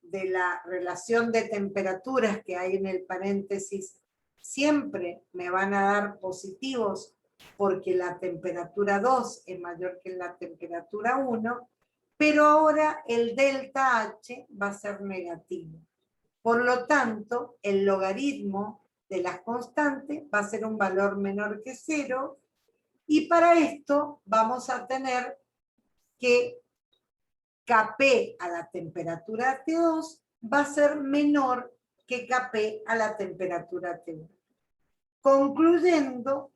de la relación de temperaturas que hay en el paréntesis siempre me van a dar positivos porque la temperatura 2 es mayor que la temperatura 1, pero ahora el delta H va a ser negativo. Por lo tanto, el logaritmo de las constantes va a ser un valor menor que 0, y para esto vamos a tener que Kp a la temperatura T2 va a ser menor que Kp a la temperatura T1. Concluyendo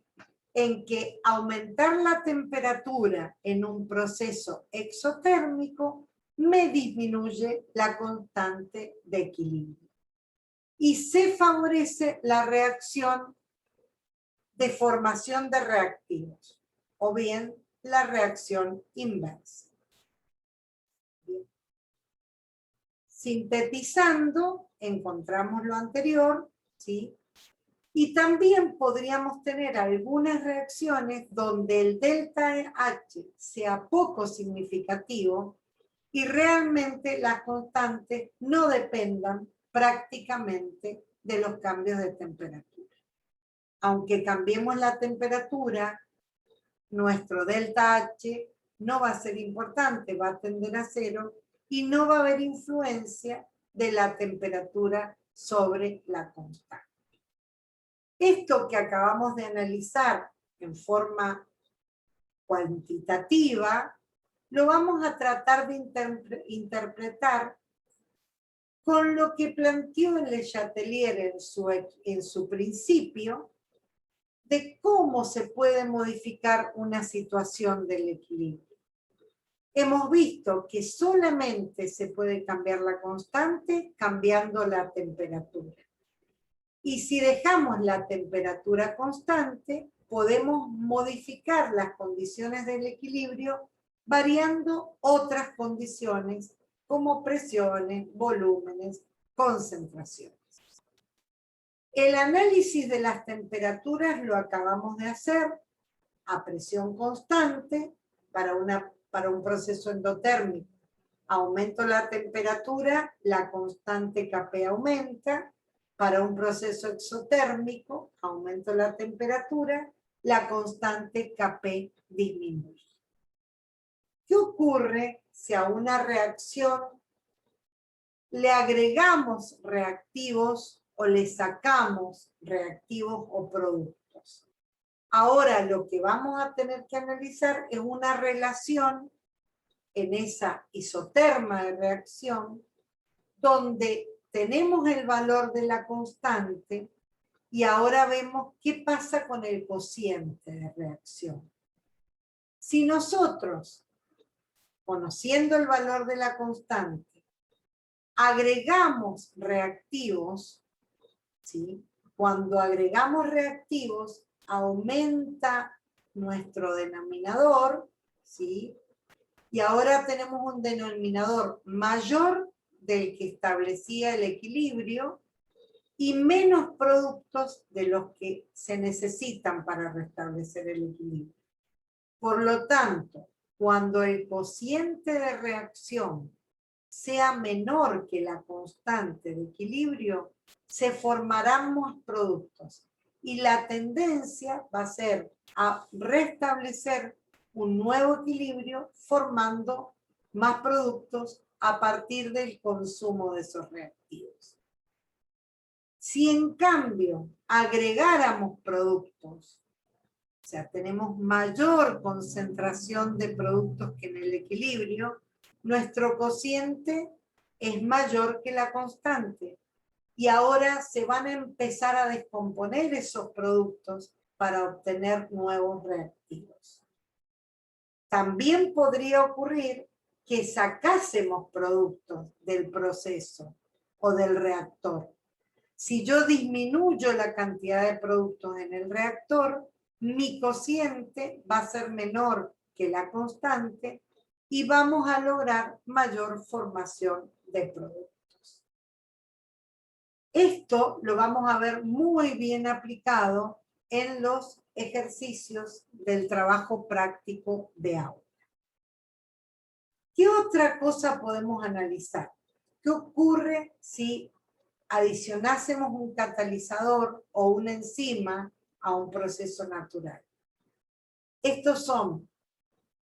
en que aumentar la temperatura en un proceso exotérmico me disminuye la constante de equilibrio. Y se favorece la reacción de formación de reactivos, o bien la reacción inversa. Bien. Sintetizando, encontramos lo anterior, ¿sí? Y también podríamos tener algunas reacciones donde el delta H sea poco significativo y realmente las constantes no dependan prácticamente de los cambios de temperatura. Aunque cambiemos la temperatura, nuestro delta H no va a ser importante, va a tender a 0 y no va a haber influencia de la temperatura sobre la constante. Esto que acabamos de analizar en forma cuantitativa, lo vamos a tratar de interpretar con lo que planteó Le Chatelier en su principio, de cómo se puede modificar una situación del equilibrio. Hemos visto que solamente se puede cambiar la constante cambiando la temperatura. Y si dejamos la temperatura constante, podemos modificar las condiciones del equilibrio variando otras condiciones como presiones, volúmenes, concentraciones. El análisis de las temperaturas lo acabamos de hacer a presión constante para un proceso endotérmico. Aumento la temperatura, la constante Kp aumenta. Para un proceso exotérmico, aumento la temperatura, la constante Kp disminuye. ¿Qué ocurre si a una reacción le agregamos reactivos o le sacamos reactivos o productos? Ahora lo que vamos a tener que analizar es una relación en esa isoterma de reacción donde tenemos el valor de la constante y ahora vemos qué pasa con el cociente de reacción. Si nosotros, conociendo el valor de la constante, agregamos reactivos, ¿sí? Cuando agregamos reactivos, aumenta nuestro denominador, ¿sí? Y ahora tenemos un denominador mayor del que establecía el equilibrio y menos productos de los que se necesitan para restablecer el equilibrio. Por lo tanto, cuando el cociente de reacción sea menor que la constante de equilibrio, se formarán más productos y la tendencia va a ser a restablecer un nuevo equilibrio formando más productos a partir del consumo de esos reactivos. Si en cambio agregáramos productos, o sea, tenemos mayor concentración de productos que en el equilibrio, nuestro cociente es mayor que la constante. Y ahora se van a empezar a descomponer esos productos para obtener nuevos reactivos. También podría ocurrir que sacásemos productos del proceso o del reactor. Si yo disminuyo la cantidad de productos en el reactor, mi cociente va a ser menor que la constante y vamos a lograr mayor formación de productos. Esto lo vamos a ver muy bien aplicado en los ejercicios del trabajo práctico de aula. ¿Qué otra cosa podemos analizar? ¿Qué ocurre si adicionásemos un catalizador o una enzima a un proceso natural? Estos son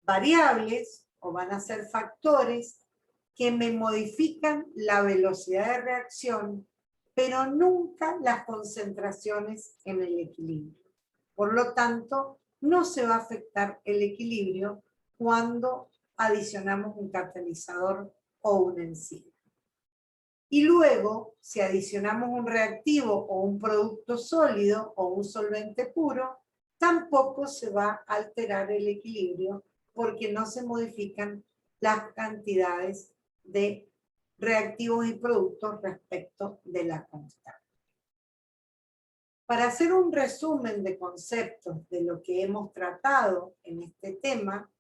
variables o van a ser factores que me modifican la velocidad de reacción, pero nunca las concentraciones en el equilibrio. Por lo tanto, no se va a afectar el equilibrio cuando adicionamos un catalizador o una enzima. Y luego, si adicionamos un reactivo o un producto sólido o un solvente puro, tampoco se va a alterar el equilibrio porque no se modifican las cantidades de reactivos y productos respecto de la constante. Para hacer un resumen de conceptos de lo que hemos tratado en este tema,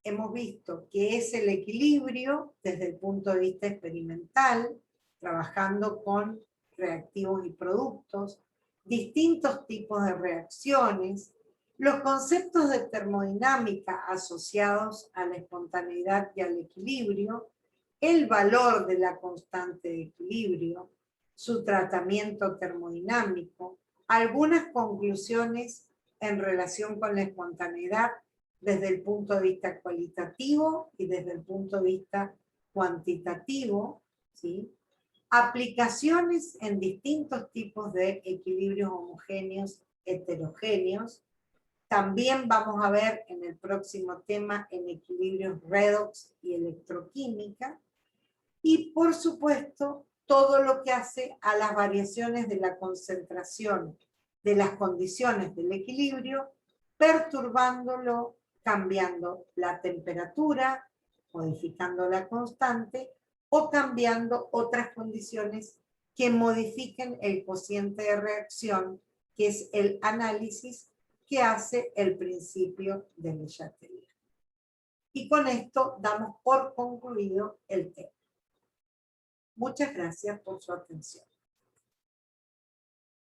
hemos visto que es el equilibrio desde el punto de vista experimental, trabajando con reactivos y productos, distintos tipos de reacciones, los conceptos de termodinámica asociados a la espontaneidad y al equilibrio, el valor de la constante de equilibrio, su tratamiento termodinámico, algunas conclusiones en relación con la espontaneidad desde el punto de vista cualitativo y desde el punto de vista cuantitativo, ¿sí? Aplicaciones en distintos tipos de equilibrios homogéneos, heterogéneos. También vamos a ver en el próximo tema en equilibrios redox y electroquímica. Y por supuesto, todo lo que hace a las variaciones de la concentración de las condiciones del equilibrio, perturbándolo, cambiando la temperatura, modificando la constante o cambiando otras condiciones que modifiquen el cociente de reacción, que es el análisis que hace el principio de Le Chatelier. Y con esto damos por concluido el tema. Muchas gracias por su atención.